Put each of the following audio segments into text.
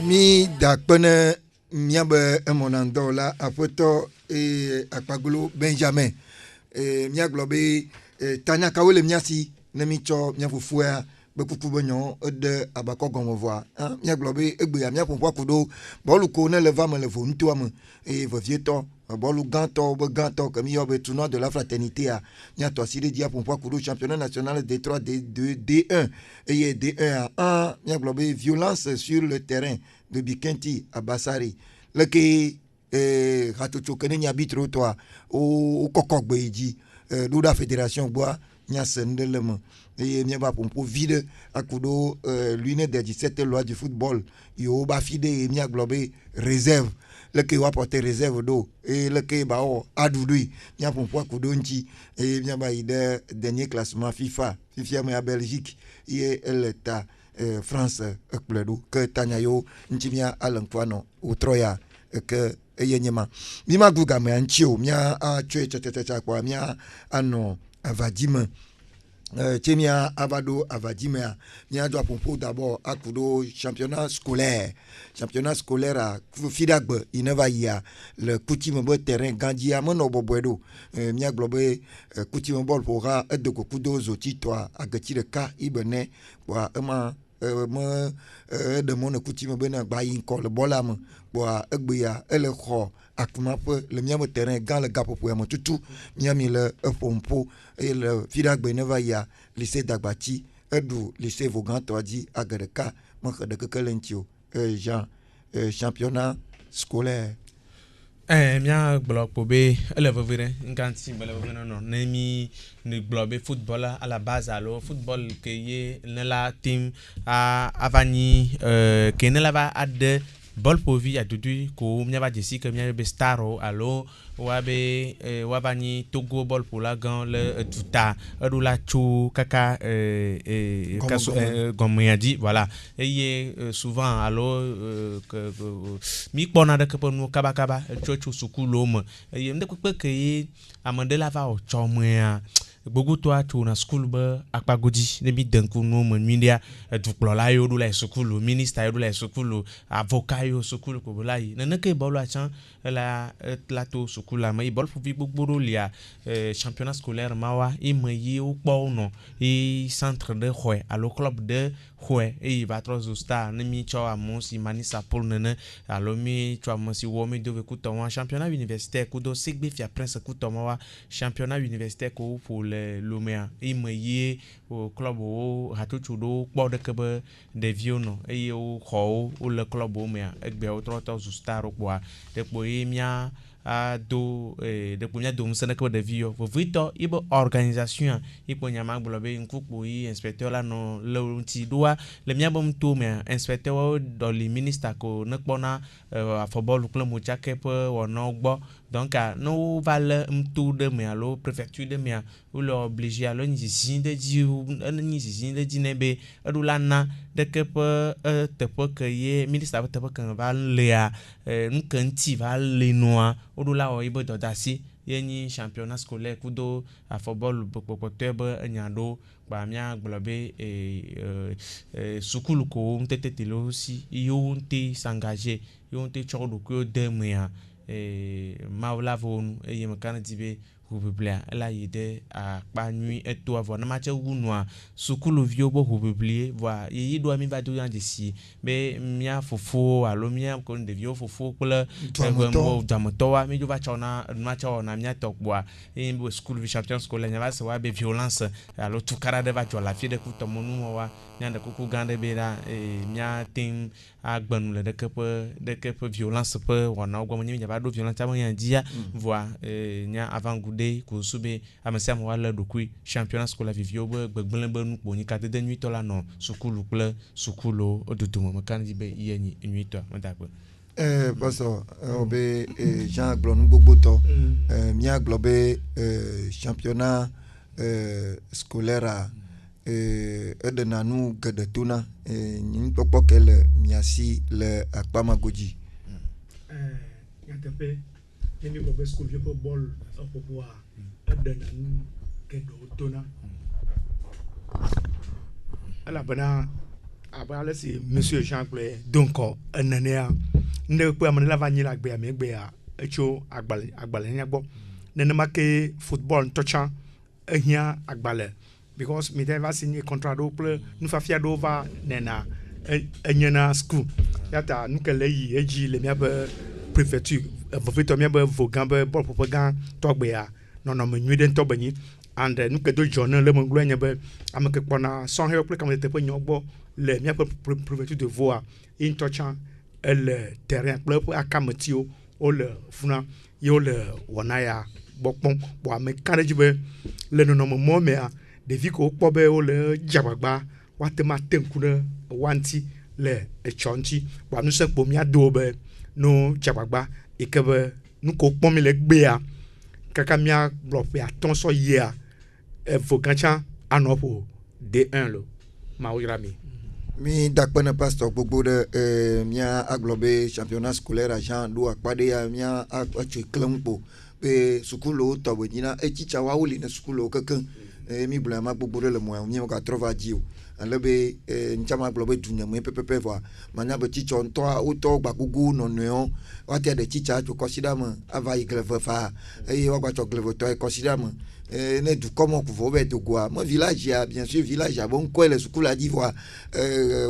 Mi dakpene miabe emonando la apoto e akpagolo Benjamin mia globe tanya kawele miasi nemicho mia fufua be kuku bonyo de abako gomovoa mia globe egbe mia pompo kudo bolu ko ne leva me levo ntu am e vovieto bolu ganto be ganto comme yo be tournoi de la fraternité a mia to asire dia pompo kudo championnat national D3 D1 et D1 a mia globe violence sur le terrain de Bikenti à Bassari leke hatucho kene nyabitro toi o kokogbe ji la fédération bois nya sendelem et mia ba pompo vide akudo l'une des 17 lois du football yo ba fide et mia globe réserve leke wa porter réserve do et leke ba o adudui mia pompo akudo nchi et mia ba ide dernier classement FIFA mia Belgique et l'état France ekpledu que tanyayo nchimia alankwano utroya que eyenyema mima guga me anchio mia a chwe cha kwa mia ano avadime chemia avado avadime mia do pompo d'abord akudo championnat scolaire a fidagbe ineva ya le coutume bo terrain gandia mono bobwedo mia globe coutume ball pora de kokudo zoti toi agati le ka ibene wa ema de mon coutume bena bayin ko le bolam bo egbe ya ele kho akuma pe le miam terrain gan le gapo pour mo tutu miami le pompo et le fidagbe ne va ya lycée d'Agbati edu lycée Vogan toadi agadeka mo de kekelentio Jean championnat scolaire mia blog pobe elevere nganti belevere no nemi ni blog football à la base alors football que ye la team a avani que ne la va ad ball povi a dudu ko mia ba desi que mia be staro alors wabe wabani togo ball pour la gan le tuta la chou kaka comme on dit voilà et souvent alors mi pona de que pour nous kaba chochu sukulom et me de que amande la va o chomia bogo to atu na school ba akpagodi ne bi danku no mo media duplola yo do la school minister yo do la school avocat yo school ko bolai na ke bolo a chan la to school la mai bol fu gbogbo lia championnat scolaire mawa e mayi o po no e centre de Houé à le club de Houé e va trozo star ne mi cho amosi manisa pour nene alo mi cho amosi wo mi do ku to championnat universitaire ku do sigbe fia prince ku to wa championnat universitaire ko pour Lomea imaye au club au hatuchudo po de kebe de viono e o ho o le club o mea egbe o trota zustar o kwa de poemia a do de poemia do msene kebe de vio vo vito ibo organisation ipo nyama globe nkupo i inspecteur la no le ti doa le mia bom to mea inspecteur do le ministre ko nekpona a football club mo chakepe wono gbo donc no vale mtu de me alo préfecture de me ou le obligé alo ni zinde di nebe adulana de que te po que ye ministre te po que va le nkanti va le noa odula o ibo dodasi yeni championnat scolaire kudo a football pokotebe nyando ba mia globe sukulu ko ntetetelo si yo nte s'engager yo nte chodo ko de me maula vonu e yemkana dibe hubiblia la yide a pa nuit et to avoir na match unwa sukulu vio bo hubiblier voi yi do mi va do yan desi be mia fofo alo mia ko de vio fofo kula mo damotowa mi do va chona match na mia tokboa e bo school champion scolaire nya va se wa be violence alo tout cara de va la fille de kuto monu wa nya de kuku gande be la mia team agbanu le de que violence pe wana ogwo mi nya va do violence ta mo yan dia voi nya avant goudé ko sube amesa mo wala do kui championnat scolaire vivio gbegben be nu po ni ka de nuit la no sukulu kle sukulo odutumo makan di be yeni nuit mo ta ko paso obe Jean Glonu gbogbo to mia globe championnat scolaire edenanu gedetuna ni popo kele miasi le akpamagoji yatepe nemi globe school je po ball popo a edenanu gedetuna elabena abe ale si monsieur Jean kple do ŋkɔ enenea ne kpe ame la va nyi le agbea me gbea etso agbalẽ nya gbɔ nenema ke football ŋutɔtsa ehia agbalẽ because mi te va signer contrat ɖewo kple nufafia ɖewo va nena enyena school yata nu ke le yi edzi le miabe préfecture vevitɔ miabe vogã be bɔlƒoƒe gã tɔgbea nɔnɔme nyui ɖe ŋutɔ benyi and nu ke do dzɔ ne le megblɔ nye be ame ke kpɔna sɔhɛwo kple kametete ƒe nyawo gbɔ le miaƒe préfecture de voa ye ŋutɔ tsã ele terrain kple eƒe akametiwo wole funa ye wole wɔna ya gbɔ kpɔm bɔn ame ka ɖe dzi be le nɔnɔme mɔ mea ɖevi ko wokpɔ be wole dze agbagba woate ma te ŋku ɖe wa ŋuti le etsɔ ŋuti bɔn nusẽ kpo miado be no dze agbagba yi ke be nu ko kpɔm mi le gbea kaka miagblɔ ƒe atɔ̃ sɔ yia evo gãtsã anɔ ƒo D1 lo mawo yra mi dakpe ne pastor gbogbo ɖe mia agblɔ be championnat scolaire agent ɖo akpa ɖe ya mia atsoe klem kpo be sukulowo tɔ be nyina etsitsa wawo li ne sukulowo kekeŋ mi gblɔ ma gbogbo ɖe le mɔ mi gatrɔ va dzi o ale be ŋtsã ma gblɔ be dunyame pɛpɛpɛ vɔa manya be tsitsɔ ŋutɔ wotɔ gbagogo nɔnɔewo woatia ɖe tsitsa tso kɔsiɖa me ava yi gleve fa eye woagbatsɔ glevetɔ yi kɔsiɖa me ne dukɔmɔ kuvo be dogoa me village ya bien sûr village abe ŋkɔe le sukula dzi vɔa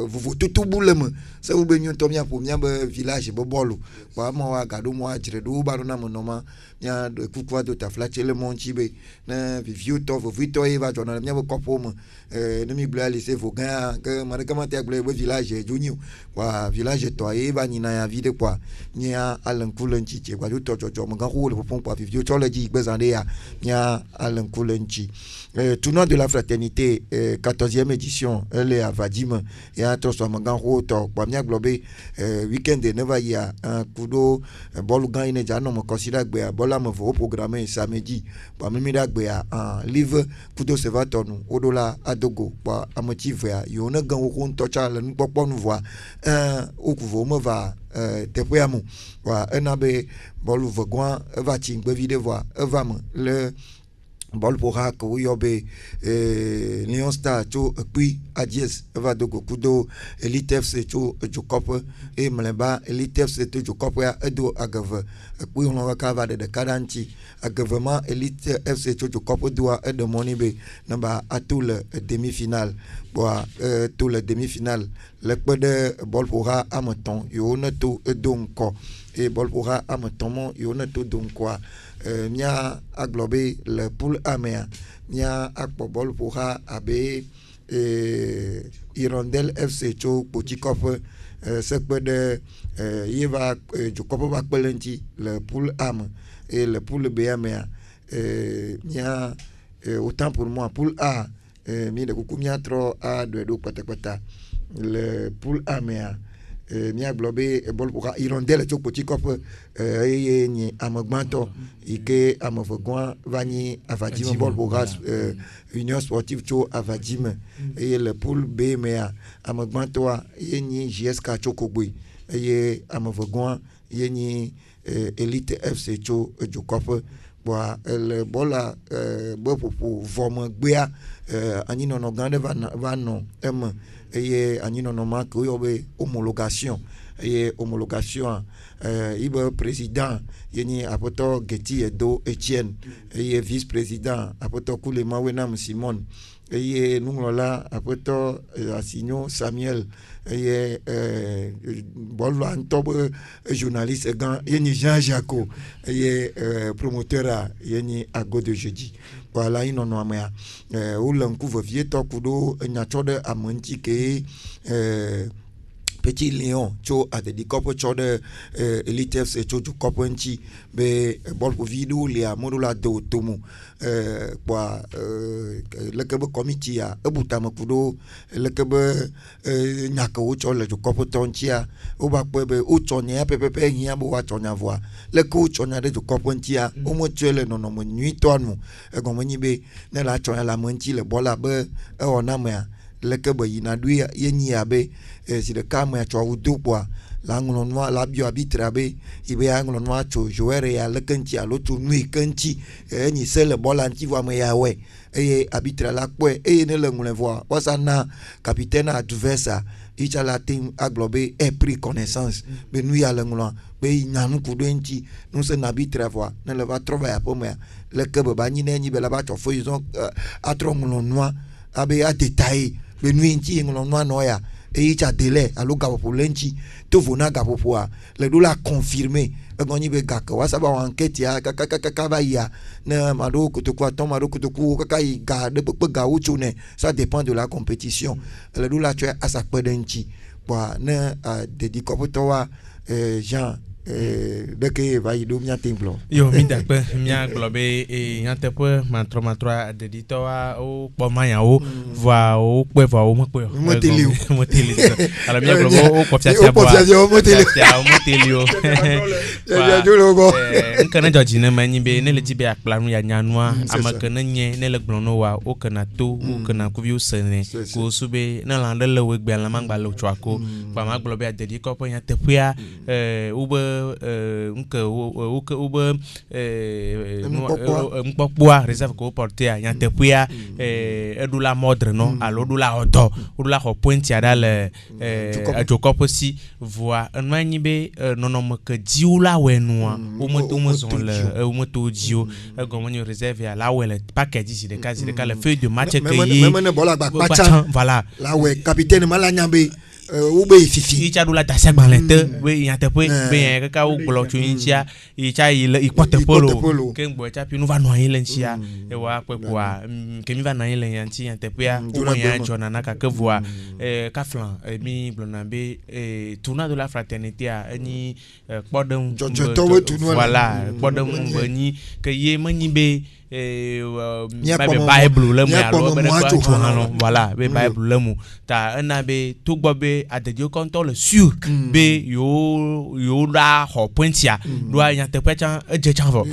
vovototo bu le me se wo be nyɔntɔ miaƒo miabe village be bɔlu vɔa amewo agaɖo mɔ adzre ɖo wo ba ɖona me nɔma mia kukua do taflatse le mɔ ŋuti be ne viviwo tɔ vovitɔ ye va dzɔna le miabe kɔƒewo me ne mi gblɔa lycée Vogã ke ame ɖeke mate agblɔ be village dzo nyi o vɔa village tɔa ye va nyina ya vi ɖe kpoa mia ale ŋku le ŋuti tse gbadzo tɔ dzɔdzɔme gãxowo le ƒoƒom kpoa viviwo tsɔ le dzi gbezã ɖe ya mia ale ŋku le ŋuti tournoi de la fraternité 14e édition ele avadime ya trɔ sɔ amegãxowo tɔ kpoa miagblɔ be weekend ne va yia kuɖo bɔlu gã yi ne dza nɔ me kɔsi ɖe agbea bɔlu ame eve wo programme samedi kpoa mimi ɖe agbea live kudo sevatɔnu woɖo la adogo kpoa ametsi vea yiwo ne gã wo ŋutɔ tsã le nukpɔkpɔ nu vɔa wokuvo meva teƒea me kpoa ena be bɔlu vegɔa eva tsi ŋgbevi ɖe vɔa eva me le bɔlƒoha ke woyɔ be Lion Star tso ekpui Adies eva do go kudo Elite FC tso edzokɔƒe eye mlɔeba Elite FC to dzokɔƒea edo ageve ekpui hlɔ kaka va ɖe ɖeka ɖa ŋuti ageve ma Elite FC tso dzokɔƒe doa eɖe mɔ nɛ be ne ba ato le demi final kpoa to le demi final le kpe ɖe bɔlƒoha ame etɔ̃ yiwo ne to edo ŋkɔ eye bɔlƒoha ame etɔ̃ mɔ yiwo ne to do ŋkɔa mia agblɔ be le pool A mea mia akpɔ bɔlƒoha abe Hirondelle FC tso kpotsikɔƒe sekpe ɖe ye va dzokɔƒe va kpe le ŋuti le pool A me eye le pool B mea mia autant pour moi pool A mi ɖe kuku miatrɔ aɖɔe ɖo kpatakpata le pool A mea miagblɔ be bɔlƒoha Hirondelle tso kpotsikɔƒe eye nye amegbãtɔ yi ke ame evegɔa va nyi avadzime bɔlƒoha Union Sportive tso avadzime eye le pool B mea amegbãtɔa ye nyi JSK tso Kogbe eye ame evegɔa ye nyi Elite FC tso edzokɔƒe kpoa le bɔla be ƒoƒo vɔ megbea anyinɔnɔ gã ɖe va nɔ eme eye anyinɔnɔ ma ke woyɔ be homologation eye homologation yibe président ye nyi aƒetɔ Geti Edo Etienne eye vice président aƒetɔ Kulema Wenam Simon eye nuŋlɔla aƒetɔ Asinyo Samuel eye bɔlua ŋutɔ be journaliste gã ye nyi Jean Jacques eye promoteur ye nyi Ago de Jeudi kpoa le anyinɔnɔa mea wole ŋku vevietɔ ku ɖo enyatsɔ ɖe ame ŋuti ke Petit Lion tso adedikɔƒe tsɔ ɖe Elite FC tso dzokɔƒe ŋuti be bɔlƒovi ɖewo lia ame ɖewo le ado tomo kpoa leke be kɔmitia ebu tame ku ɖo leke be nya ke wotsɔ le dzokɔƒetɔ ŋutia woba kpɔe be wotsɔ nya ya pɛpɛpɛ hiã be woatsɔ nya vɔa leke wotsɔ nya ɖe dzokɔƒe ŋutia wometsɔe le nɔnɔme nyuitɔ nu egɔme nyi be ne la tsɔ nya le ame ŋuti le bɔla be ewɔna mea le ke be yina ɖoe ye nyi abe zi ɖeka me atsɔ awu do kpoa la ŋlɔ nua la biɔ arbitre abe yibe ya ŋlɔ nua tso joueur ya le ke ŋuti alo tso nu yi ke ŋuti enyi se le bɔla ŋuti vɔ ame ya wɔe eye arbitre la kpɔe eye ne le ŋlɔe vɔa wasa na capitaine adverse itsa la te agblɔ be pris connaissance be nu ya le ŋlɔa be nya nuku ɖo ŋuti nu se na arbitre vɔa ne le va trɔ va aƒe mea le ke be ba nyi ne nyi be la va tsɔ fo izɔn atrɔ ŋlɔ nua abe adetaye be nu yi ŋuti ŋlɔ nua nɔ ya eye tsa délai alo gaƒoƒo le ŋuti to vo na gaƒoƒoa le ɖo la confirmer egɔ̃ nyi be gake wa saba wɔ enquête ya kaka va yia ne maɖo kotoku atɔ maɖo kotoku kaka yi ga ɖe kpekpe gawo tso ne ça dépend de la compétition le ɖo la tsɔe asa kpe ɖe ŋuti kpoa ne dedikɔƒetɔwoa Jean ɖeke va yi ɖo míate gblɔ yo mi da kpe míagblɔ be nyateƒe matrɔmatrɔa deditɔwoa wokpɔ manyawo vɔa wokpɔe vɔa womekpɔe moteli alo míagblɔ be wokpɔ fiafia vɔa moteli ŋke ne dzɔdzi ne me nyi be ne le dzi be akpla nu ya nyanua ame ke ne nye ne le gblɔ no wa wokena to wokena kuvi wosene ko su be ne lã ɖe le wo gbea lã magba le tsɔa ko kpa magblɔ be dedikɔ ƒe nyateƒea wobe wobe nukpɔkpɔa réserve que wo portea nyateƒea eɖola modre no alo ɖola ɔdɔ woɖola xɔ pointia ɖa le edzokɔƒe si vɔa enua nyi be nɔnɔme ke dziwo la wɔe nua womezɔn le wometo dziwo egɔme nyo réserve la wɔe le package zi ɖeka le feuille de match ke ye voilà la wɔe capitaine ma la nya be wo be fifi itsa ɖo la dasi agbalẽ te be nyateƒe be yã kaka wo gblɔ tso ŋutia itsa yi le ikpɔteƒe lo ke ŋgbɔ tsaƒi nu va nɔ anyi le ŋutia ewa kpe kpoa ke mi va nɔ anyi le nya ŋuti nyateƒea wo nya dzɔna na kake vɔa kafla mi gblɔna be tournoi de la fraternitéa enyi kpɔɖeŋu voilà kpɔɖeŋu be nyi ke ye menyi be Bible le mu alo be voilà be Bible le mu ta ena be to gbɔ be adedio kɔntɔ le sûr be yo la xɔ pointia doa nyateƒe tsa edze tsa vɔ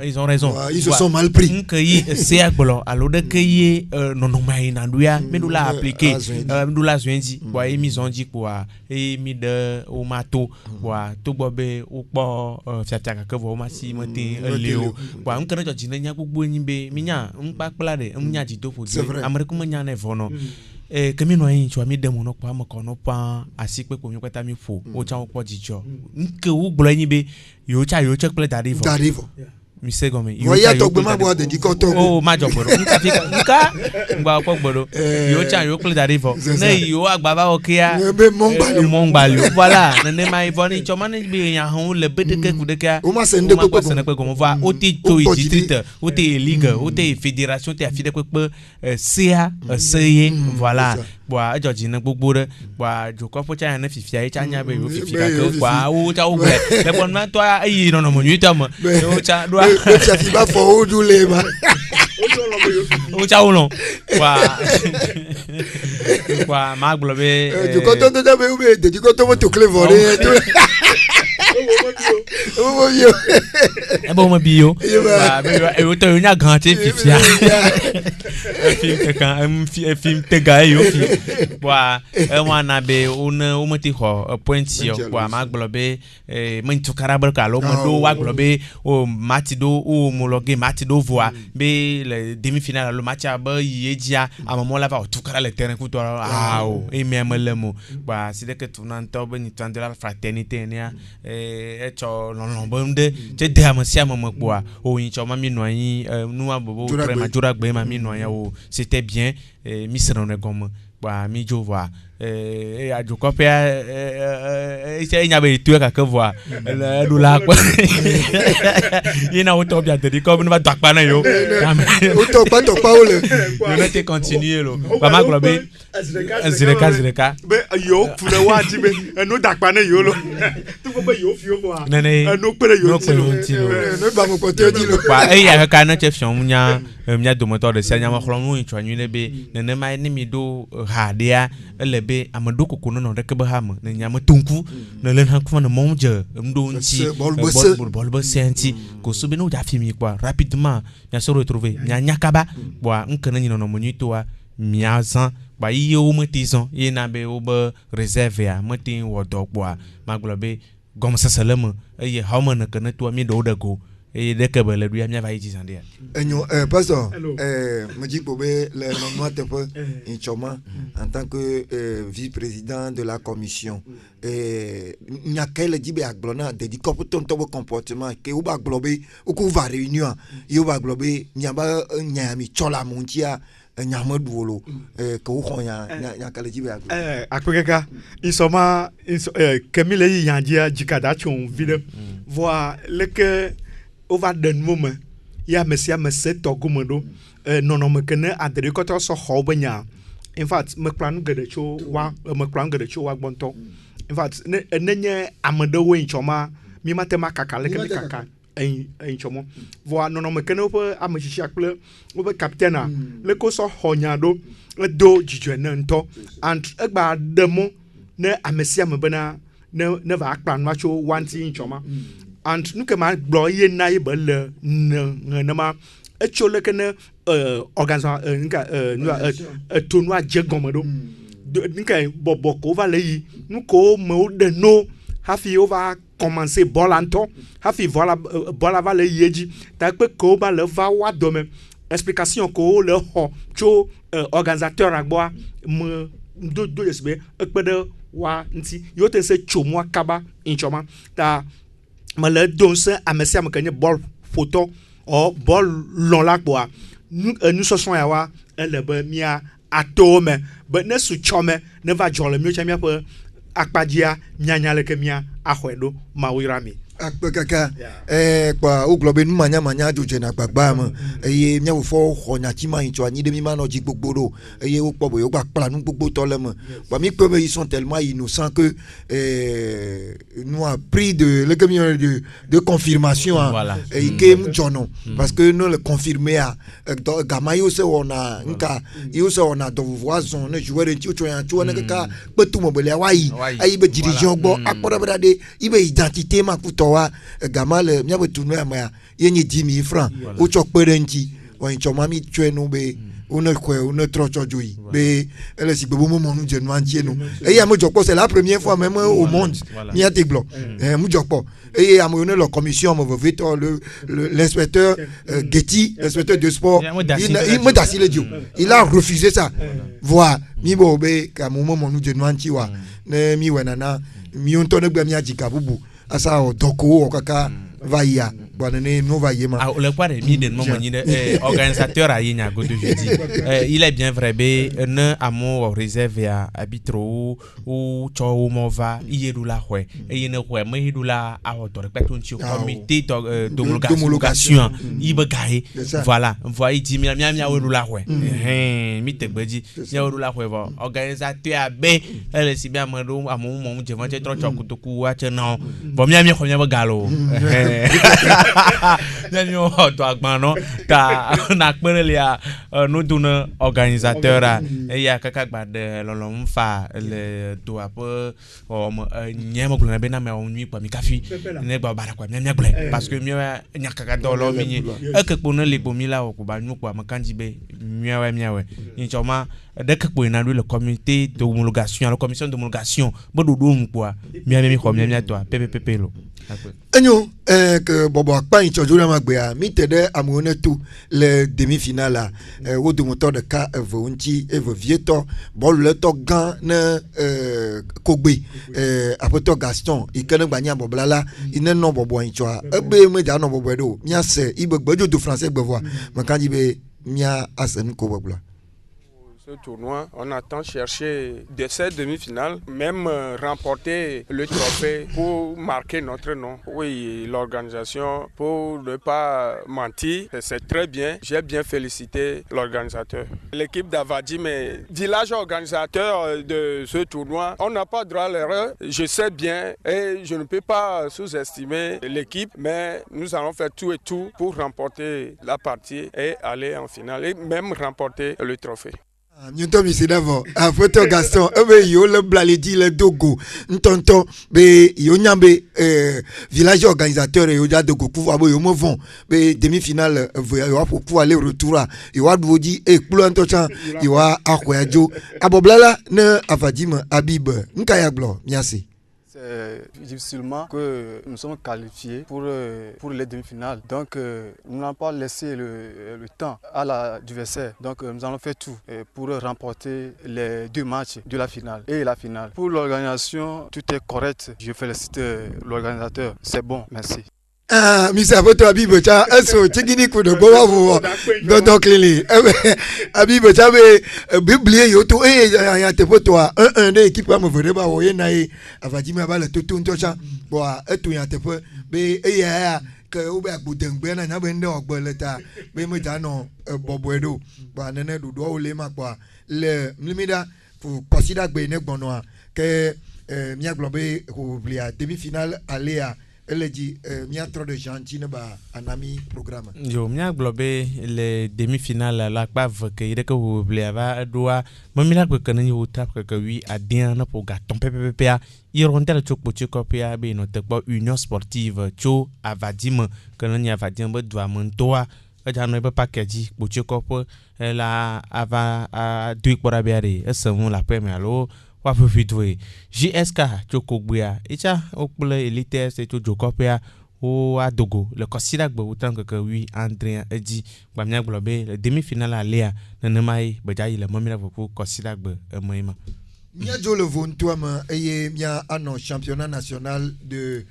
ils ont raison ils se sont mal pris nke yi se agblɔ alo ɖeke ye nɔnɔme yina ɖoa me ɖo la appliquer me ɖo la zɔnzi boa ye mi zɔnzi kpoa eye mi ɖe wo ma to boa to gbɔ be wo kpɔ fiafia gake vɔ wo ma si mete ele o boa nke ne dzɔdzi ne nya gbogbo nyi be mi nya ŋkpakpla ɖe nya dzidoƒo di ame ɖeke menya ne vɔ nɔ ke mi nɔ anyi tsɔ mi ɖe mo nɔ kpɔ ame kɔ nɔ ƒã asi kpe ko mi kpɛta mi ƒo wo tsã wo kpɔ dzidzɔ nke wo gblɔ nyi be yewo tsa kple da ɖi vɔ mi se gɔme ya tɔgbe ma bɔ dedikɔtɔ o ma dzɔ gbɔɖo nka ŋgba kpɔ gbɔɖo yewo tsa yewo kple da ɖi vɔ ne yewo agba va wɔ kea mɔngbali voilà nenema yi vɔ ne tsɔ ma ne be nyaho le be ɖeke ku ɖekea o ma se ne kpekpe gɔme vɔa wo te to yi district wo te yi ligue wo te yi fédération te afi ɖe kpekpe sea ese ye voilà boa edzɔdzi ne gbogbo ɖe boa dzokɔƒe tsa ne fifia ye tsa nya be yewo fifi gake boa wo tsa wo gblɔe le gbɔnatɔa eyi nɔnɔme nyuitɔ me yewo tsa ɖoa fifi ba fɔ wo ɖu le ma wo tsa wo lɔ boa ma gblɔ be dzokɔtɔ to tsa be wo be dedikɔtɔ mo to kle vɔ ɖe to ebe wo me bi yo ewo tɔ yo nya gan tse fifia efim tega eyo fi boa ewa na be wo ne wo mete xɔ pointi yɔ boa ma gblɔ be me ŋutu kara be alo me ɖo wa gblɔ be o mati ɖo o homologue mati ɖo voa be le demi final alo mati abe yi edzia ame mɔ la va tu kara le terrain kutɔ o emi me le mo boa si ɖeke tuna ŋutɔ be nyitɔ de la fraternité nea etsɔ lɔlɔ be ŋɖe tse de ame sia ame me kpoa o nyitsɔ ma mi nɔ anyi nua bobo vraiment dzoragbe ma mi nɔ anyi o c'était bien mi se nɔ ne gɔme boa mi dzo voa adzokɔƒea enya be etoe kake voa eɖo la kpe yina wotɔ bia dedikɔ be ne va do akpa na yewo wotɔ kpatɔkpawo le yo ne te continue lo ba ma gblɔ be zi ɖeka be yewo ƒu ɖe wa dzi be eno da akpa ne yewo lo tuƒe be yewo fi wo voa eno kpe ɖe yewo ŋuti lo ne ba mo kpɔtɔ dzi lo kpa eya kaka ne tse fiɔm nya mia dometɔ ɖe sia nya me xlɔm nu ŋutsɔ nyui ne be nenema ne mi ɖo ha ɖea ele be ame ɖo koko ne nɔ ɖeke be hame ne nyame tonku ne le hã ne mɔ dze ŋɖo ŋuti bɔl be se ŋuti ko so be ne wo dza fi mi kpoa rapidement mia se retrouver mia nya kaba boa ŋke ne nyi nɔnɔme nyuitɔa mia zã ba yi wo metizon ye na be wo be reserve ya metin wo do kpoa maglo be gom sasalem eye hawma na kana to mi do dago eye de ke bele duya mi va yi zande enyo pastor me dit pour le nom te peu inchoma en tant que vice-président de la commission nya kele dibe aglona de di comportement to comportement ke u ba globe u ku va réunion yo ba globe nya ba nya mi chola muntia Nyamadouolo, que vous connaissez, il y a quel type de Akpekeka, insoma, Camille Yandia, Jikadachon, vide, voir le que, au va d'un moment, il y a Messia Messet Togumodo, non, me connaît à des récolteurs sur Hobenya. In fact, me plan de show, me plan de show, bonton. In fact, nenye amado in choma, mi matema kakale kaka. Un chomo voir non me keno pe amachichi akple o be capitaine le ko so honyado do jijwena nto and egba demo ne amesia me bena ne va akpan macho wanti in choma and nuke ma gbo ye na ye be le ne ma echole kene organisation nka tournoi jegomodo nka bobo ko va le yi nuko me de no hafi over commencer bolanto hafi voilà bola va le yeji ta pe ko ba le va wa dome explication ko le ho cho organisateur agboa me do yesbe ekpede wa nti yo te se chomo kaba inchoma ta me le don se amesia me kenye ball photo o ball lon la gboa nous so son ya wa ele be mia atome be ne su chome ne va jole mi chamia pe akpadia nyanya le kemia ahwedo mawirami akpekaka kwa o globe nu manya do je na gbagba mo eye mi wo fo honya ti ma incho ani de mi ma no ji gbogbo ro eye o pobo yo gba plan nu gbogbo to le mo ba mi pe ils sont tellement innocents que nous a pris de le camion de confirmation et que jono parce que nous le confirmer à gama yo se ona nka yo se ona do voison ne jouer de tu na ka petu mo bele wai ai be dirigeant gbo akpora brade ibe identité ma kuto wa gamal mia betunu ama yenye 10,000 francs o chokperenji wa inchomami twenu be une trocho joui be elle si bebo mo nu jenuantie no e ya mo jokpo c'est la première fois même au monde mia teglo mo jokpo et ya mo la commission mo veto l'inspecteur Getty l'inspecteur de sport il me dasi le dio il a refusé ça voir mi bo be ka mo nu jenuantie wa ne mi wenana mi onto ne gba mi ajika bubu asa o doko o kaka vaya bonne no vailler ma le quoi mi den mo ni organisateur a yinya go de jeudi il est bien vrai be ne amo réserve à arbitro ou cho mo va yedula hwe e ne hwe me yedula a hoto respect on comité d'homologation ibe gaé voilà voyez dit mi yedula hwe mi te gbeji yedula hwe va organisateur a be elle si bien mando amo mo je va trop chokutoku a chena bo mi ko galo Nyanyo to agbano ta na kpere ya no duna organisateur a ya kaka gbade lolo mfa le to apo o nyemo glo na be na me onwi pa mi kafi ne gba bara kwa nya gble parce que mi nya kaka do lo mi e ke kpo na le bo mi la o ko ba nyu kwa makanji be miawe inchoma de ke kpo na le comité d'homologation la commission d'homologation bo do do mkwa mi ko mi to ppp lo enyo que bobo akpa incho jura magbea mi tede amone tout le demi-finale là au de moteur de ka vonti e vieto bol le to gan ne kogbe après to Gaston i kene gbanya boblala ine no bobo incho ebe me da no bobo do mi ase ibe gbojo do français gbevoa makanji be mia asen ko bobla. Ce tournoi, on attend chercher de cette demi-finale, même remporter le trophée pour marquer notre nom. Oui, l'organisation, pour ne pas mentir, c'est très bien. J'ai bien félicité l'organisateur. L'équipe d'Avadi, mais village organisateur de ce tournoi, on n'a pas droit à l'erreur. Je sais bien et je ne peux pas sous-estimer l'équipe, mais nous allons faire tout et tout pour remporter la partie et aller en finale et même remporter le trophée. Nyonto mi d'avant a photo Gaston yo le blaledi le dogo ntonto be yo nyambe village organisateur yo ja dogo ku abo yo mo vont be demi-finale yo pour aller retour yo wa dodi e kulo ntocha yo wa akoyajo aboblala ne Avadim Habib nkaya glo miasi. C'est difficilement que nous sommes qualifiés pour les demi-finales. Donc nous n'avons pas laissé le temps à l'adversaire. Donc nous allons faire tout pour remporter les 2 matchs de la finale et la finale. Pour l'organisation, tout est correct. Je félicite l'organisateur. C'est bon, merci. Mr. Aboto Habib cha eso chigini kudo gwa wo donc lili Habib cha be biblie yo to ya te photo 1-1 de équipe am vere ba wo ye na e Avadim ba le tutu ntocha bo etu ya te pe be ya ke o be agbodengbe na nya be nde ogbeleta be mo ja no boboedo ba nene dudu o le ma kwa le mlimida pour considérer gbe ne gbono a ke mia globe ko blia demi-finale aller à elle dit mia trop de gentil ba anami programme yo mia globe les demi-finales la bave que il que vous voulez va doit mamila que que ni utap que oui a bien na pour gaton PPPA irondel chok poche kopia be no te union sportive cho Avadim que ni Avadim doit montoa ja no be package poche kop la ava a deux pour biare esemu la première lo wa profitwe JSK chokogbuya icha okpule elite se to jokopia o adogo le considérable autant que oui André Edi bamia globe le demi-finale aller na mai bajayi le mamira pour considérable moima mia jo le vontoama eye mia ano championnat national de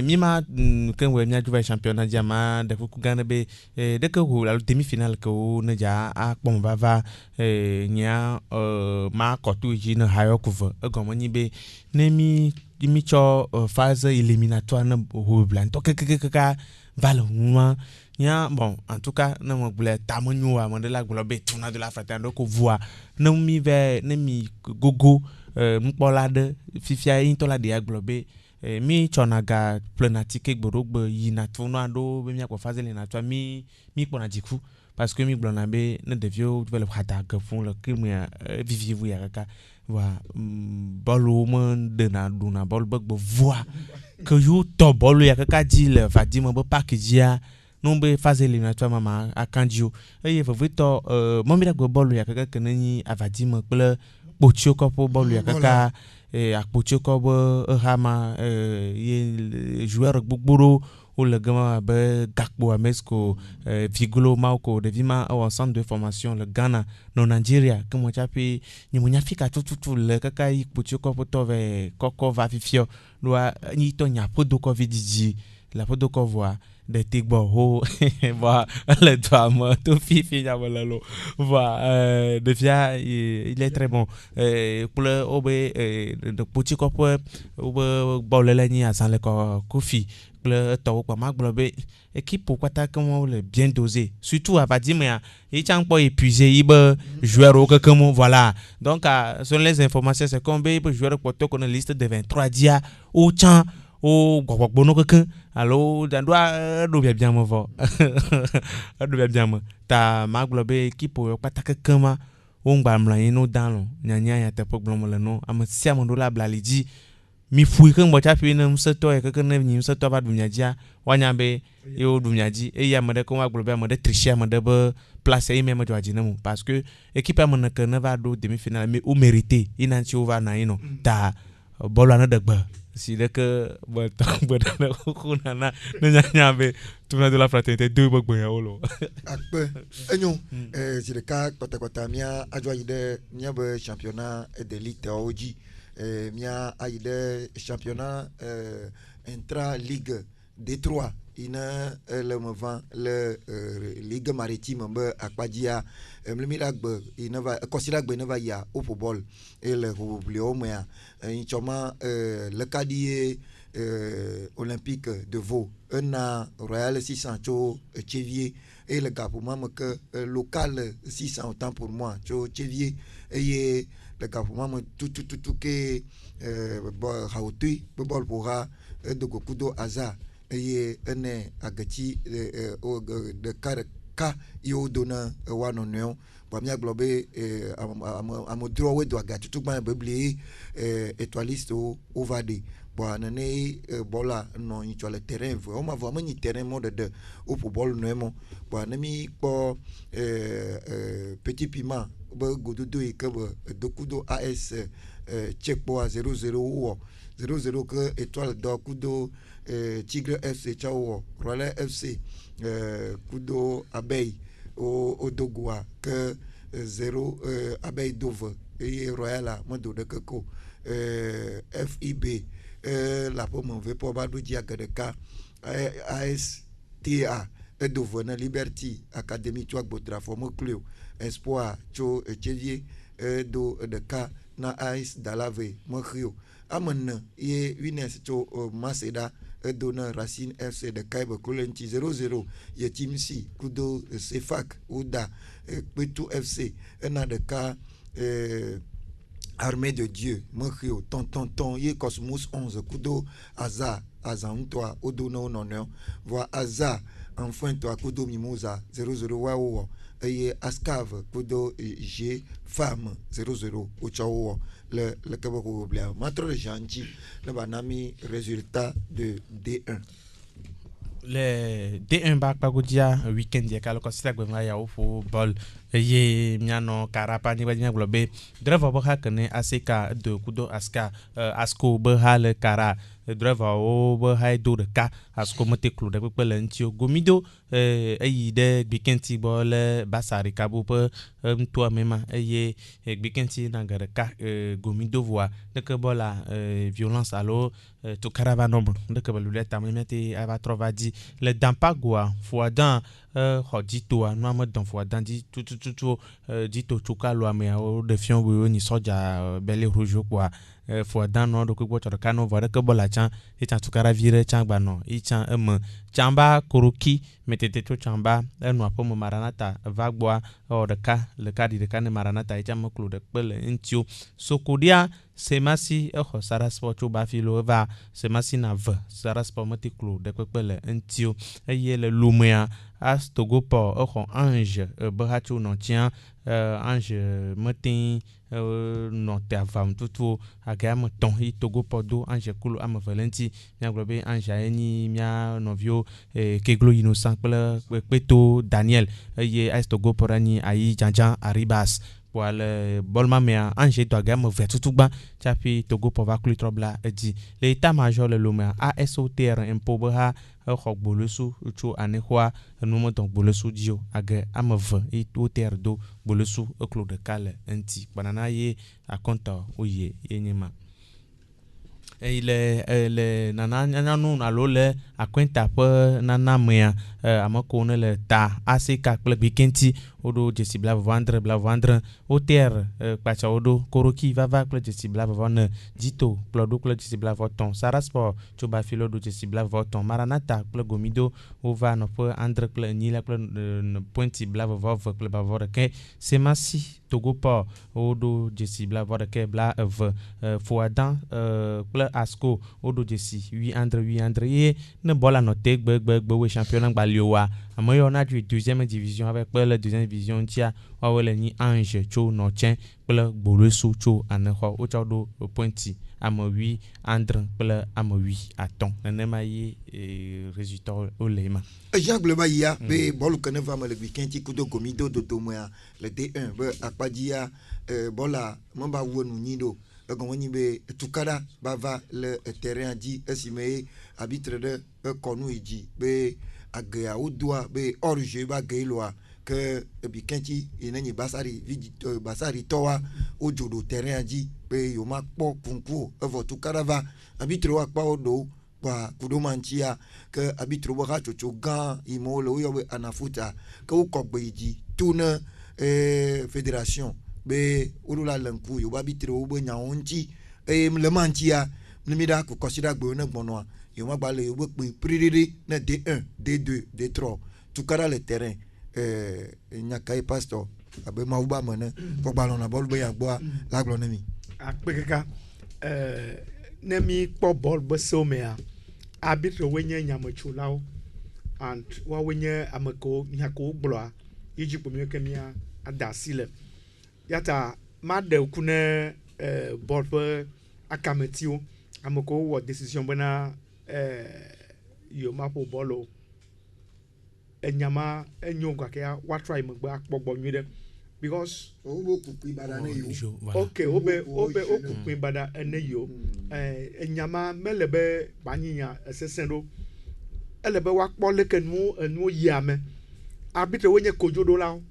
mima kan we mia juva championnat jama de ku gana be de que la demi-finale ko ne ja a pom bava nya ma kotu ji na hayo kuva egomani be ne mi cho phase éliminatoire na ho blanc to ka valuma nya bon en tout cas na mo bla tamonyo a de la globe tournoi de la fraternité ko voix na mi ve ne mi gogo mpolade fifia intola de globe mi chonaga plenatique gborogbo yina tournoi do be mi ko phase éliminatoire mi pona diku parce que mi blona be ne devio le hata que font le crime vivivu ya kaka wa bolo mon de na duna bol begbo voix que you to bolo ya kaka di le Vadim be pakijia non be phase éliminatoire mama akandio e vito momira go bolo ya kaka kenani Avadim ple pochio kopo bolo ya kaka akpochio kobo hama ye joueur gbogboro ou le gama be Gakpo Amesko Vigolo Mauko de Vima au centre de formation le Ghana no Nigeria que mo chapi ni mo nyafika tout le kaka ikpochio kopo tove koko va fifio doa ni to nya podo covid di la podo ko voix de tigbo ho va le drame tout fifi ya volalo va de via il est très bon pour le obe de petit copo obe bolelani à sans le kofi le to kwa maglobe équipe pourquoi ta comment le bien dosé surtout à Vadim il tient pas épuisé il be joueur au comme voilà donc selon les informations c'est combien peut joueur pour to qu'on liste de 23 dia au temps o gbogbogbo no kankan allo dan doa do bien mo vo do bien mo ta maglobe équipe o pataka kama o ngba mlan no dan nyanya ya te problem le no am siam do la blaliji mi fui kan bo cha fi na mseto e kankan na nyi mseto ba dunyaji wanya be yo dunyaji e ya made ko maglobe made tricher made be place e même joaji na mu parce que équipe am na kan va do demi finale mais o mérité inanti over na ino ta bolo na dagba si de que na kuna na nya be tournoi de la fraternité deux bagbo ya olo akpe enyo si le cas kota mia adwa ide mia be championnat d'élite oji mia aide championnat intra ligue D3 ina le mouvement le ligue maritime be akpadia mlimilagbe ina va considérable ina va ya au football et le publio moya inchoma le cadie olympique de Vaud un Royal 600 cho Chevier et le gars pour moi que local 600 autant pour moi cho Chevier et le gars pour moi tout que hautui bol pourra de gokudo hasard et ene agati de ka yo dona wa no no ba mi aglobe am draw we do aga tutu gban bebli étoiliste au vade bon nane bola no ni sur le terrain on ma vraiment ni terrain mode de au football no mo bon nami po petit piment ba gododo e ka dokudo AS checkpo à 0-0 ou 0-0 que étoile d'or kudo Tigre FC Chao Royal FC kudo Abeille au Dogua que 0 Abeille Dove et Royal Mondo de Keko FIB la pomme veut pas badou diagadeka ASTA Dove na Liberty Académie Chouak Botra Forme Club Espoir Cho Chevier do de ka na AS Dalave Mokhio amana ye Wines to Maseda dona Racine FC de Kaiba Kolenti 0-0 ye Timsi kudo Sefak Ouda Petu FC na de ka Armée de Dieu Mokhio ton ye Cosmos 11 kudo Azan toi Odono non voix Aza enfin toi kudo Mimosa 0-0 wa et Ascave kudo G femme 0-0 au Chao le Kabako Blanc matre gentil le banami résultat de D1 le D1 back pagodia weekend ya kala ko sitagbe ma ya football ye miano karapa ni badina globe driver bo hakane ACK de kudo asko be hal kara driver o be haido de ka asko mote club de pele ntio gomido ayi de bikenti bol basari kabu pe mtoa mema ye bikenti na gare ka gomido voa de que bola violence alo to caravane nombre de que bolule tamemete ava trovadi le dampagua foadan hodito no am dan foadan di tout dito chuka lo ame o de fion wo ni soja bele rouge quoi foadan no do ko boto kanu vore que bola chan e chan tukara vire chan gba no e chan chamba koroki metete to chamba no apo mo maranata vagboa o de ka le kadi de kan maranata e chan mo klo de pele ntio sokodia semasi ho sarasport to ba filo va semasi na v sarasport moti klo de pele ntio eye le lumea as togo po ho ange bahachu no tien ange matin no te avam tutu agam ton hi togo po do ange kulo am valenti mia globe ange eni mia novio keglo innocent pele peto Daniel ye as togo po rani ayi janjan aribas pour le bolma mea ange to agam vetutugba chapi togo po va klu trobla di l'état major le lomea ASOTR impo ba ho bolusu chu anehwa numo donc bolusu dio aga amv et OTR do bolusu eklo de kale anti banana ye a konta oye yenyema le nana nu alo le akwenta pe nana mea amako ne le ta ACK club bikenti odo jesi bla vendre OTR pacha odo koroki vava club jesi bla vendre dito plodo club jesi bla voton sarasport choba filo do jesi bla voton maranata club gomido ova no pe andre club ni la club pointi bla vov club bavore ke semasi togo po odo jesi bla vore ke bla foadan club asko odo jesi 8 andre ye ne bola noté gbe we championnat gbaliowa amoyo na du deuxième division avec la deuxième division tia wawele ni ange cho no chen pele bolosu cho aneho o chado pointi amo 8 andre pele amo 8 aton nenema ye résultat o lema Jacques Lebaya be bolu kaneva le weekend ti kudo gomido do moya le D1 be akpadia bola mamba wonu nido gomoni be tukada bava le terrain di esime arbitre de konu iji be agea udwa be orje ba geloa que bikenchi ineni basari towa ojodo terrain di be yoma po punku evo tukada va arbitre wa pa odo kwa kudomantia que arbitre wa chocho gan imolo yo be anafuta que ukogbe iji tuna fédération be urula lanku yo arbitre wo be nyaonchi le mantia nimida ko consider gbe na gbono yo ma gbale yo pe pririri na D1 D2 D3 tukara le terrain nyakai pastor abe ma uba mona fo gbalon na ball be ya gbo la glo na mi akpekeka nemi kpo ball be so me a arbitre wenye nyamachulao and wawe nye ameko nyako gblɔa yidzi kpɔmi ke mia ada asi le yata ma ɖe kune bɔl ƒe akametiwo ameko wɔ decision bena yewo ma ƒo bɔl o enyama enyo gake woatrɔ yi megbe akpɔ gbɔ nyui ɖe because wo kukui bada ne yo okay wobe kukui bada ene yo enyama mele be banyinya esese ɖo ele be woakpɔ leke nuwo yi ame arbitre wo nye kodzoɖolawo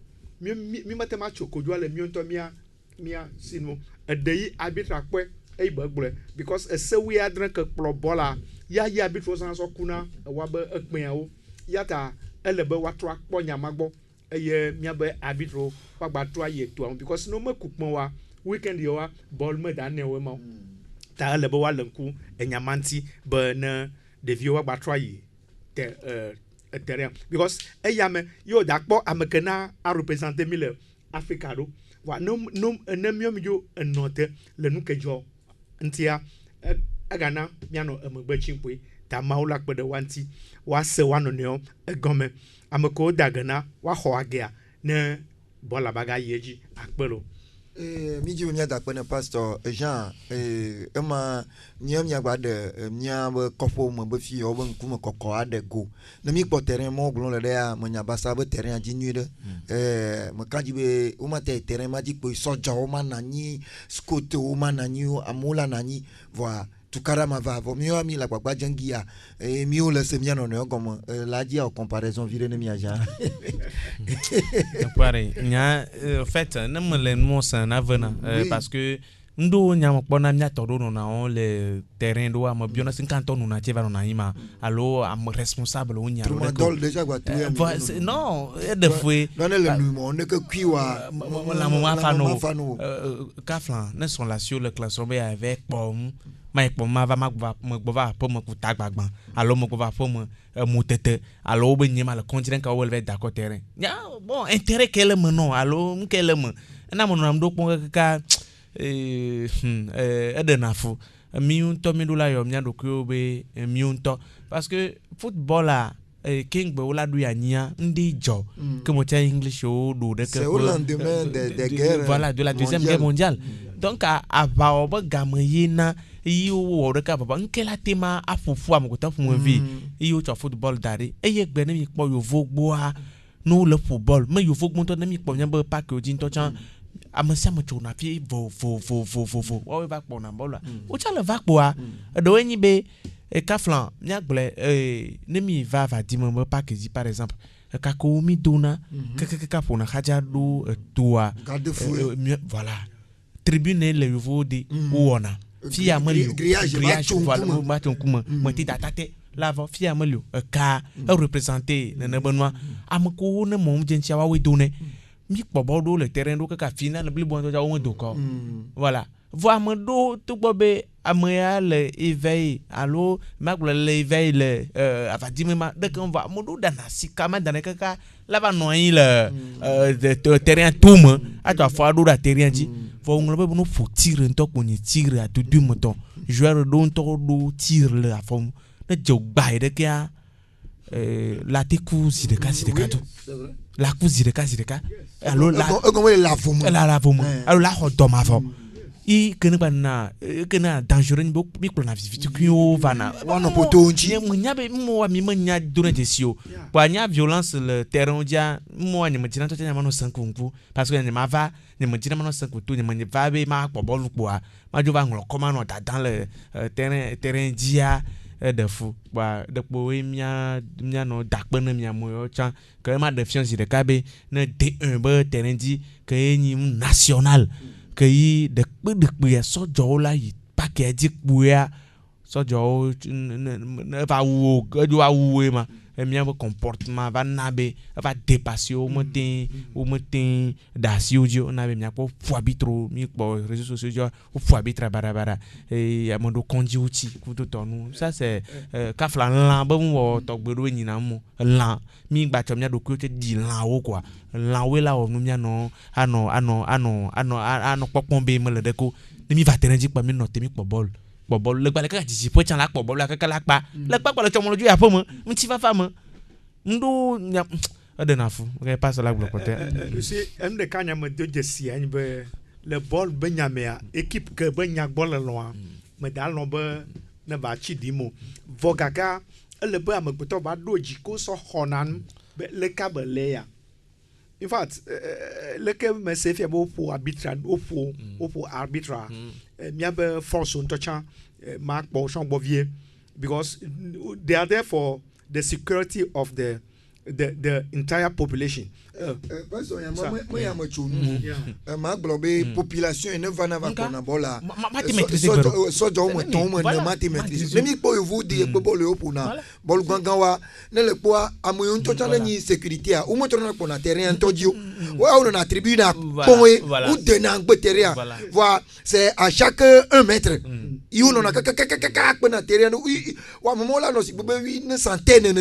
mi mete ma tso kodzoa le mio ŋutɔ mia sinu eɖe yi arbitre akpɔe eyi be gblɔe because esewui adre ke kplɔ bɔla ya yi arbitre wo zã sɔ kuna ewa be ekpɛawo ya ta ele be woatrɔ akpɔ nyama gbɔ eye miabe arbitre wo woagba trɔ ayi etoa ŋu because ne meku kpɔ wa weekend yi wa bɔl me da ne wo ma ta ele be woale ŋku enyama ŋuti be ne ɖeviwo woagba trɔ ayi terrain because eyame yo da kpɔ ameke na a représenter mi le Africa ɖo wa ne mi dzo enɔte le nu ke dzɔ ŋutia egana mianɔ emegbe tsimpoe ta mawo la kpe ɖe wa ŋuti woase wa nɔnɔewo egɔme ame kewo da ge na woaxɔ agea ne bɔla baga yi edzi akpe lo. Mi dzi be mia da kpe ne pastor Jean ema mia gba ɖe mia be kɔƒewo me be fi yawo be ŋkume kɔkɔ aɖe go ne mi kpɔ terrain mɔ gblɔm le ɖea menya basa be terrain dzi nyui ɖe meka dzi be wo ma te terrain ma dzi kpo sɔdzawo ma na anyi skotewo ma na anyi amewo la na anyi vɔa tukara ma va vɔ miwa mi le agbagba dzengia miwo le se mia nɔnɔewo gɔme la dzi awɔ comparaison vi ɖe ne mia Jean. Pare nya en fait ne me le mo san na vena parce que ndo nya mo kpɔna mia tɔ ɖo nɔna wo le terrain ɖo ame biona sin kan tɔ nɔna tse va nɔna yi ma alo am responsable wo nya lo dol déjà gba tu non de foi non le numéro ne que kuiwa la mo fa no kaflan ne sont là sur le classement avec pom ma kpɔ ma va me gbɔ va ƒe me kuta gbagba alo me gbɔ va ƒe me mutete alo wo be nye ma le continent ka wo le d'accord terrain nya bon intérêt kele me non alo nkele me na mo nam do kpɔ kaka ede na fu mi ŋutɔ mi do la yɔ mia ɖokuiwo be mi ŋutɔ parce que football a kengbe wo la do ya nya ndi dzo que mo tia english o do de que c'est au lendemain de guerre voilà de la deuxième guerre mondiale donc ava o be game yina yi wo de ka baba nkela tema afufu amukota fu vi yi o tso football dare eye gbe ne mi kpɔ yovo gboa no le football me yovo gbo to ne mi kpɔ nya be park o jin to chan amesa me tso na fi vo o va kpɔ na bola o cha le va kpɔa do enyi be kaflan mia gble ne mi va di me park ji par exemple kako mi dona kaka pona haja do toa voilà tribune le yovo de wona fi amelio grillage voilà ma ton kuma meti datate lava fi amelio ka représenter ne benoa amko ne mom jentia wa we donné mi kpobo do le terrain do ka final bli bon to ja won do ko voilà voir me do to bobe amaya le éveil allo magle le éveil le avadi ma de qu'on va modo dana sikama dana kaka lava noyi le terrain tout me a to fa do da terrain ji fo ngolo be no fo tire nto ko ni tire a du moto joueur do nto do tire le afom ne jo gba de ka la tekuzi de kasi de kado la kuzi de kasi de ka allo la vom allo la ho do ma vom i kene bana kena dangereux mi ko na viviti ku vana wana poto nji munya be mo wa mi manya dona desio kwa nya violence le terrain dia mo ni mtina to nya mano sankunku parce que ni ma va ni mtina mano sankunku ni manya va be ma ko bolu kwa ma jo va nglo comment on dans le terrain dia de fou ba de po mia no dakpe na mia mo yo chan que ma défiance de kabe na D1 be terrain di que ni national que yi de ya sojo la yi package kpuya sojo ne va wo do awu ma e mi comportement va nabe va dépasser au matin dasio jo na be mi ko fu arbitro mi po réseaux sociaux o fu arbitra barabara e amondo konji uchi kuto tonu ça c'est kafla lan ba mo to gbero nyina mo lan mi gba cho mi do ko te di lan wo quoi lan we la o nu mi ano popon be me le deko mi va terrain ji pa mi no te mi po ball le gba le ka ji po chan la po ball la ka la pa le pa le chomo loju ya po mo mi ti fa fa mo ndo nya adenafu okay passe la bloc côté c'est un de kanya me de si an be le ball benyamea équipe que benya ball loin me dal no be na ba chi dimo vogaga le be am gbeto ba doji ko so honan le kabele ya in fact le que me se fait pour arbitral pour arbitral mi be force on touchant mark bo chon bovier because they are there for the security of the entire population. Parce que moi y a mo chunu ma globe population ne va na va kona bola so jo mo ton mo na mathématique le mi po vous dire po le opuna bol gangawa ne le po amoyon to tala ni sécurité a o mo tona ko na terrain to dio wa on na tribune point ou de na ngbe terrain voilà c'est à chaque 1 mètre you no na ka na terrain wa mo la no si be une centaine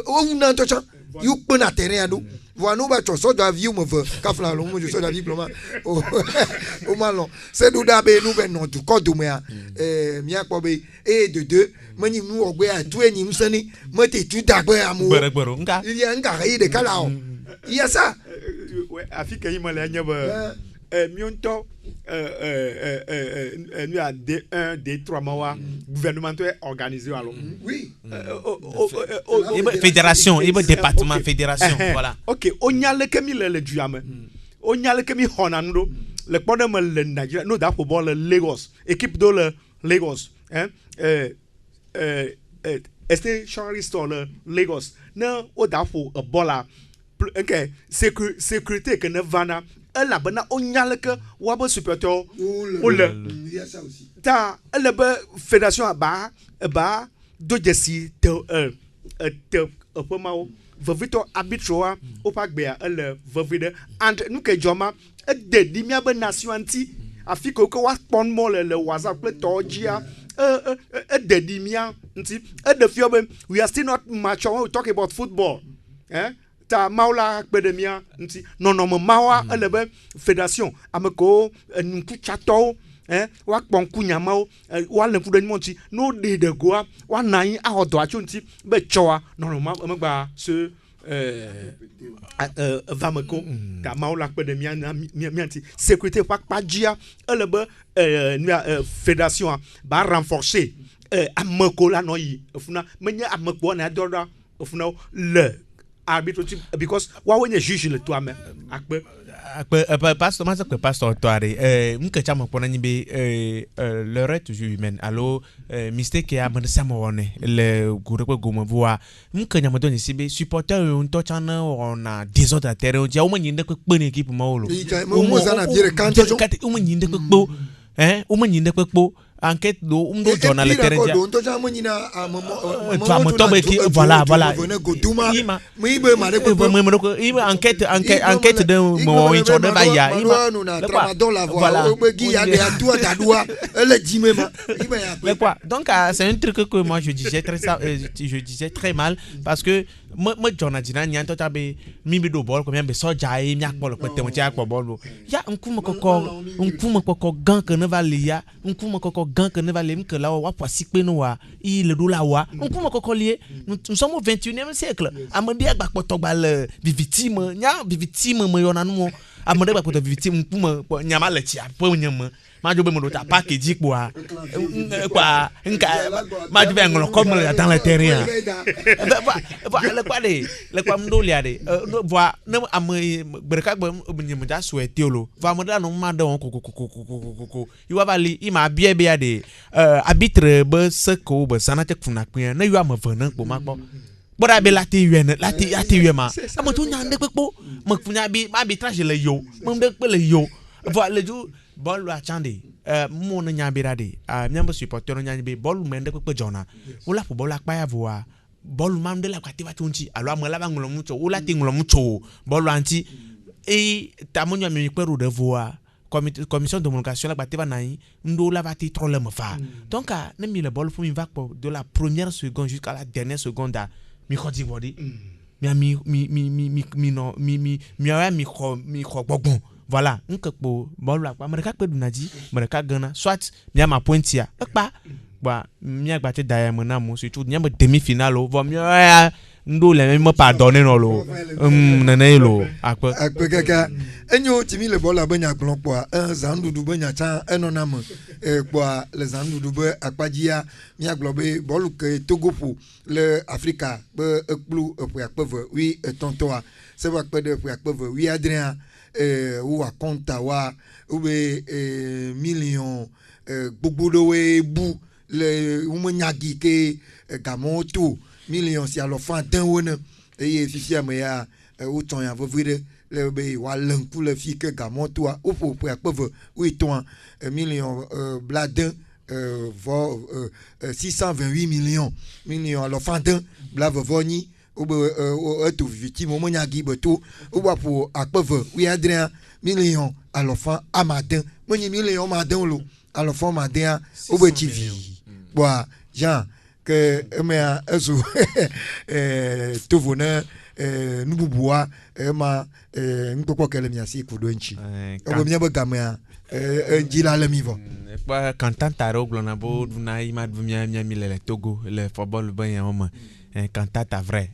o na to cha you pe na terrain do voilà nous ba to so d'avion me veut ka fla lo mo je so d'avion diplôme o malon c'est do da be nous ben non du code me mi akpo be et de deux mani mu ogbe a tu enyim sani mo te tu dagbe amu gboro nka il y a nka yi de kala o il y a ça Afrique yi mala nya ba mionto nous a D1 D3 mois gouvernement organisé alors oui fédération département fédération voilà OK onyale kemi le duame onyale kemi honando le podem le Nigeria no da football Lagos équipe de le Lagos este Charlie Store Lagos na o da fo bola OK sécurité que ne vana la bana onyale que wa ba supporter o le il y a ça aussi ta le ba fédération ba do jesi te pomao vovito arbitro o pa gbe le vovide and nu ke joma de di mi ba nation anti afiko ko wa pon mo le whatsapp le tojia de di mi anti de fio we are still not mature when we talk about football ta maula akademia nti non mawa elebe fédération ameko nku chato wa kpon kunyamao wa le fudo nti no de goa wa nan a odo acho nti be choa non magba ce vameko ta maula akademia nti sécurité pa dia elebe fédération ba renforcer ameko la no yi ofuna menye ameko na doda ofuna le arbitre because wa when you juge le toi même akpe pasteur ma que pasteur toare mke chama pona nyimbe l'erreur toujours humaine allo mistake ya man samone le gure ko gomo voa mke nyama doni sibe supporter on to chana on a désordre à terrain dia o manyinde ko kpene équipe ma olo o zana biere kanto o manyinde ko kpo o manyinde ko kpo enquête do journal le terrain dia to ja monina a voilà enquête de mo in chode ba ya voilà donc c'est un truc que moi je disais très mal parce que moi journaliste ni anto tabe mi do ball ko mi be soja e mi akpolo ko temo ti akpo ya nkuma koko gan que ne va liya nkuma koko gan que ne va lem que là wa poisi pe no wa il do la wa nkuma koko lié nous sommes au 21e siècle amandi agba poto gba le victime nya victime mo yona no amandi agba poto victime nkuma nyama le ti apo nyama ma jo be mo do ta package kwa nka ma jo be ngolo comme dans le terrain le kwa mdo liade voa ne am bereka gbe nyem da souhaiter lo va mo da no ma da won ko you va li ima bia bia de arbitre be seko be sanate kuna pin na you am vanan po ma po bora be lati wi ma am to nyande pepo mo funya bi arbitrage le yo mo de pe le yo voa le ju ball wa chande mo no nyabira de nyambo supporter no nyabe ball mende pepe jona wala po ball akpa ya voa bolu mamde la kwati watunchi alo amala bangulo mucho ula tingulo mucho bolu anti e tamonyo mi kweru de voa commission de communication la kwati banai ndo la bati trop le mfa donc ne mi le bolu pour mi va de la première seconde jusqu'à la dernière seconde mi khodi body mi gbogbon voilà nkekpo bolu akpa mereka pe dunaji mereka gana soit mi ma pointia ekpa ba mi agbate daya mona mo surtout nyamba demi-finale va mieux ndo le me pardonner no lo nene lo akpe kaka enyo timi le bola benya klon kwa zandudu benya cha enonam kwa le zandudu be akpajia mi aglobe bolu ke togopo le Africa be ekplu akpeve oui tontoa se va akpede akpeve oui Adrien ou a compta wa ou be million gbogbo do we bu le umanyagi ke gamoto million si alo fan dan wona eye fifi amaya o ton ya vovire le be wa lanku le fi ke gamoto a o po akpeve oui ton million bladin 628 millions alo fan dan bla vovoni ou be to victime o manyagi beto ou wa pour akpeve oui Adrien million alo fan amadin moni million amadin lo alo fan amadin ou be TV boa Jean que mais eso to vona nububuwa ma nkoko kele miasi kudonchi obo miaba gamia jila le mivo pa cantanta roglo na bo na ima mia le Togo le football ben ya mama cantata vrai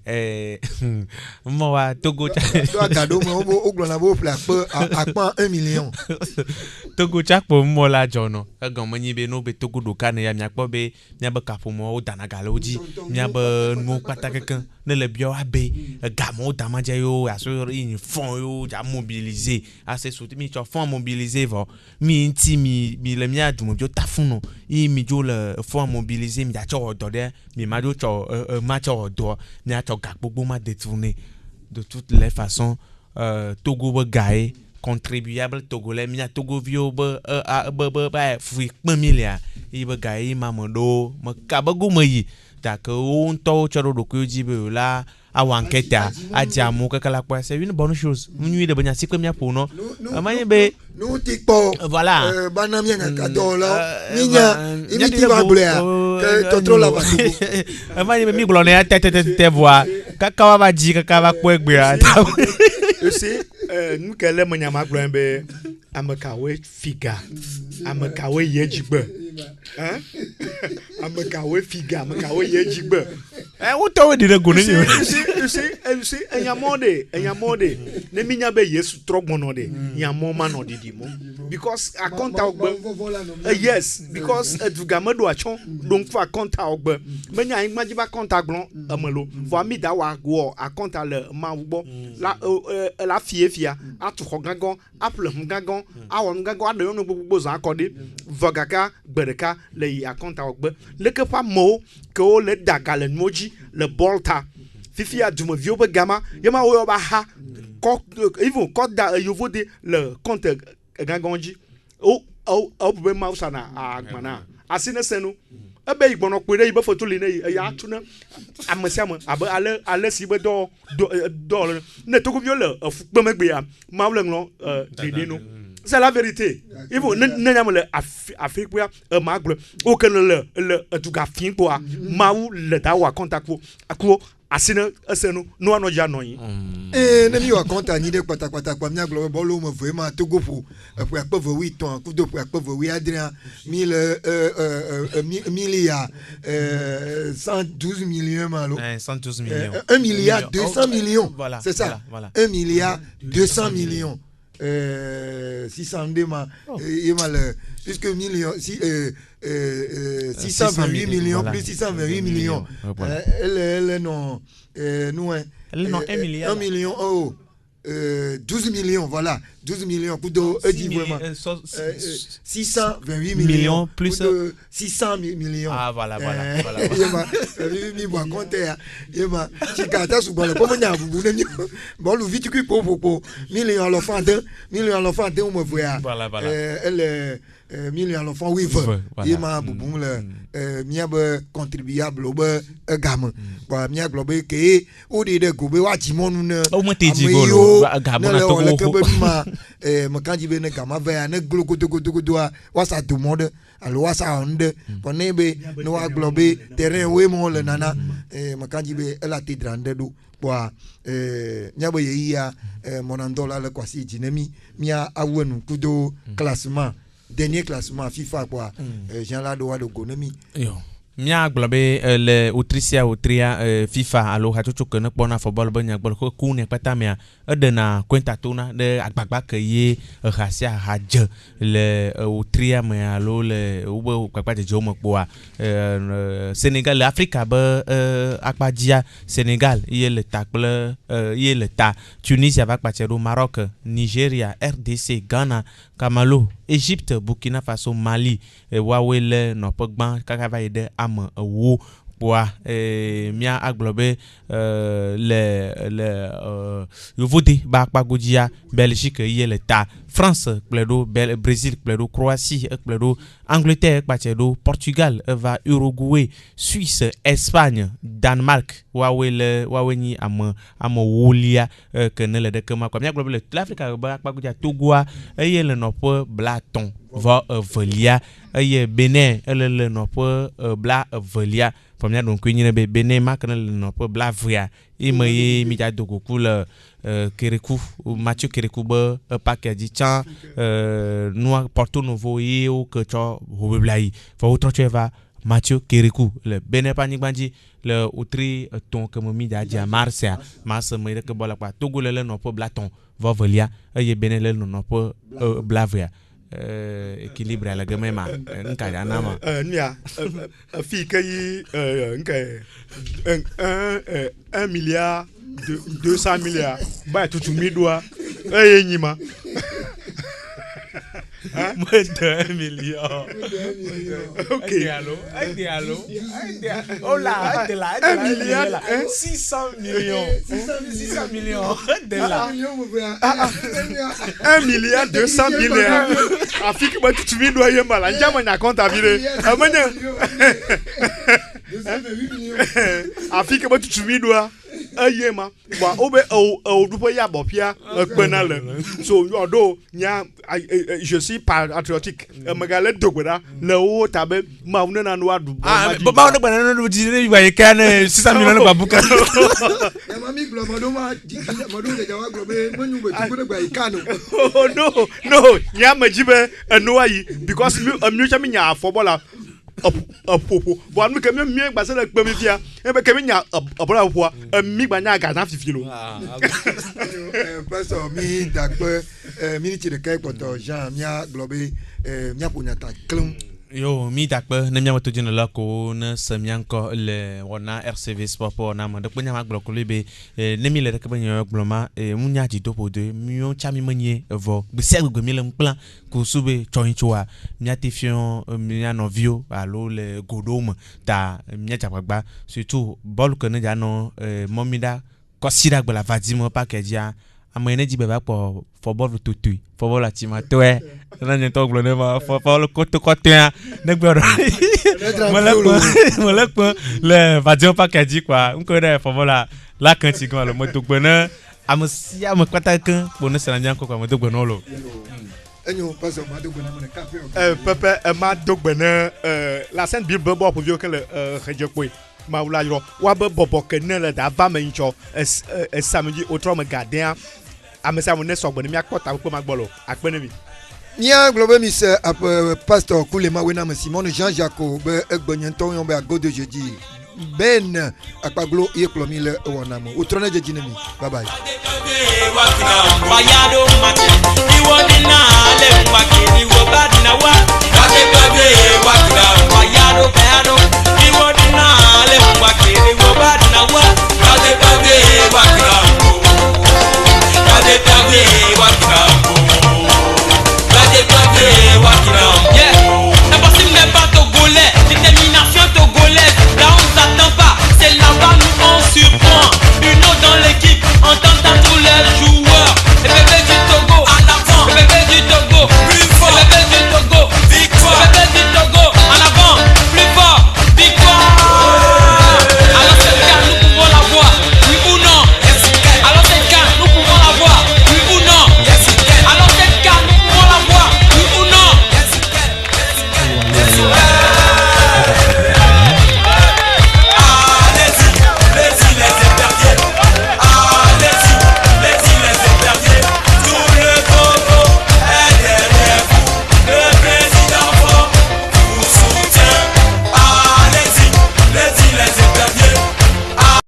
mo wa Togo to agado mo oglo na bo play akpa 1 million Togo chak po mo la jono ga mo nyi be no be Togo do kan ya miakpo be miaba kapo mo o danagalo ji miaba mo pataka kan ne le bio abe ga mo damaja yo aso in fond yo ja mobiliser assez souti mi cho fond mobiliser vo mi inti mi le mia du mo bio tafuno i mi jo le fond mobiliser mi ja cho do de mi ma jo cho match do mi a cho ga gbogbo ma détourner de toutes les façons Togo be gaé contribuable togolais mi a Togo vio be fui pamilia i be gaé ma mondo ma ka ba go mai ta que on to charo do ko jibe la awanketa ajamu kala kwa c'est une bonne chose nuit de banya sikwe pour no amanye be nous tikpo voilà bana mianya kadola minya imiti bablea que totro la ba amanye be mi glone ya tete voix kaka wa ji kaka wa kwegbe you see nous kele manya ma glombe amakawe figa amakawe yejigbe amakawe figa amakawe yejigbe wo to we dire go ni you see enyamode ne minya be Yesu trogmono de yamoma no didi mo because akonta ogbe yes because edugamado achon donc for akonta ogbe menya imajiba konta glon amelo for mi da wa go akonta le ma ugbo la fiefia atu gangan apple gangan awon gangan ado no gbogbo zan akode vogaka gbereka le akonta ogbe le ke pa mo ke o le dagale moji le bolta fifi a dumo vio be gama yema wo ba ha ko even ko da yovo de le compte gangonji o be mausa na agbana asine senu ebe igbono pere ibe foto le ne ya tuna amasiam abe ale si be do ne to ko vio le fukpe megbe ya mawle nglo dede no c'est la vérité il faut n'ayam le Afrique pour maglo aucun le tout ga fin pour maou le dawa contact ko asina asenu no ano ja no yi ne mi wa contact ni de patapata kwa mia glo bolo mo vraiment Togo pour akpeve 8 ans coup de pour akpeve 8 Adrien 112 millions malo 112 millions 1 milliard 200 millions voilà c'est ça voilà 1 milliard 200 millions 600 puisque millions 628 millions plus 628 millions elle non nous 1 milliard 1 million 12 millions voilà 12 millions coup de dit vraiment 628 millions plus 600 millions voilà mi bois compter yema chikata subalo comme nya bubu ne bon lu vite ku po millions l'enfant on me voit voilà elle millions l'enfant oui yema bubu le mia be contribuable au be gamme quoi mia globe ke o de go be wa jimonu ne o mo teji golo gamme na to ma kanji be ne gama va ne glo go wa sa demande alors wa sa onde pone be no wa globe terrain we mo le nana ma kanji be la te drande do kwa nya be ya monandola le kwasi jinemi mia awenu kudo classement dernier classement FIFA quoi Jean la do wa de gonomi mia globe le Autria FIFA alo hatuchu ke ne kpona football be nyagbol ko ku ne pata mea edena kwenta tona de agbagba ke ye hasia haje le Autria me alo le ubo kwakwa de jomo kpoa Sénégal le Africa be akpadia Sénégal ye le takple ye le ta Tunisie va kpatero Maroc Nigeria RDC Ghana Cameroun Égypte Burkina Faso Mali wawele no pogban kakava ide am wo boa mia aglobe le yovodi ba kpagodia Belgique yele ta France pledo Brésil pledo Croatie pledo Angleterre kpachedo Portugal va Uruguay Suisse Espagne Danemark waweni am wolia que ne le de kema kwa mia globe l'Afrique ba kpagodia Togo yele no po blaton va velia ye Benin le no po bla velia famia donc ni be Benin ma kana le no po bla vria imaye mi ja dogo kula Kérékou Mathieu Kérékou ba paquet di chan noa Porto Novo e o que cho hoblai fa outro cheva Mathieu Kérékou le Benin pa ni gbanji le outri ton comme mi ja dia Marseille mas me de que bola kwa Togo le no po blaton va velia ye Benin le no po bla vria équilibre la gamme ma nka ya nama nia fi kai nka 1 milliard 200 milliards ba tutu midwa nyima moins de 1 million. Ok. Oh là, 1 milliard, 600 millions. 600 millions. 1 milliard 200 milliards. Afrique ba tutu midwa yema la njama nya compte abire. Amanya. Afrique ba tutu midwa ayema wa obe o dupo ya bopia penale so yodo nya je suis patriotique magale dogweda le o tabe mauna na no adu ba no gba no di wa kan 600 millions ba buka e mami globado ma madu de jawa globe manu be tuko gba ikano oh no nya majibe eno ayi because mi chami nya footballer popo bo anu ke mi gba se le gbe mi fia e be ke mi nya abola popo mi gba nya ga na fifilo pastor mi dakpe minute de kai poto Jean mia globe mia punya ta klum yo mi dakpe ne mia moto jina la ko na samyan ko le wona RCV Sport po na ma de punya ma gloko lebe ne mi le de ke banyo gloma munya ji dopo de mi on chami manye vo be se gbe mi le plan ko sube choinchoa mia tefion mia novio alo le godom ta mia chapagba surtout bol que ne ja no momida kosira gbe la vadimo pa ke dia amene ji beba po football tutu football atima toe na nto glo ne ma football koto ne gbe mo le vadimo pa ke di quoi nko de football la kan ti gan lo mo to gbe na amosia mo kwata kan bo ne sala nyan ko mo to gbe no lo enyo pastor ma do gbe na mo café pepe ma do gbe na la scène bible bo pour vieux que le rejepoy ma wula yo wa be bobo ke ne le da va me ncho samedi autrement gardien amesa mo ne so gbe ni mi akota ko ma gbolo apene mi mia globe mi se pastor Koulema wena me Simon Jean Jacob be egbonyenton yon be a go de jeudi ben akpaglo ye klomi le wonamo utrone jejinemi bye bye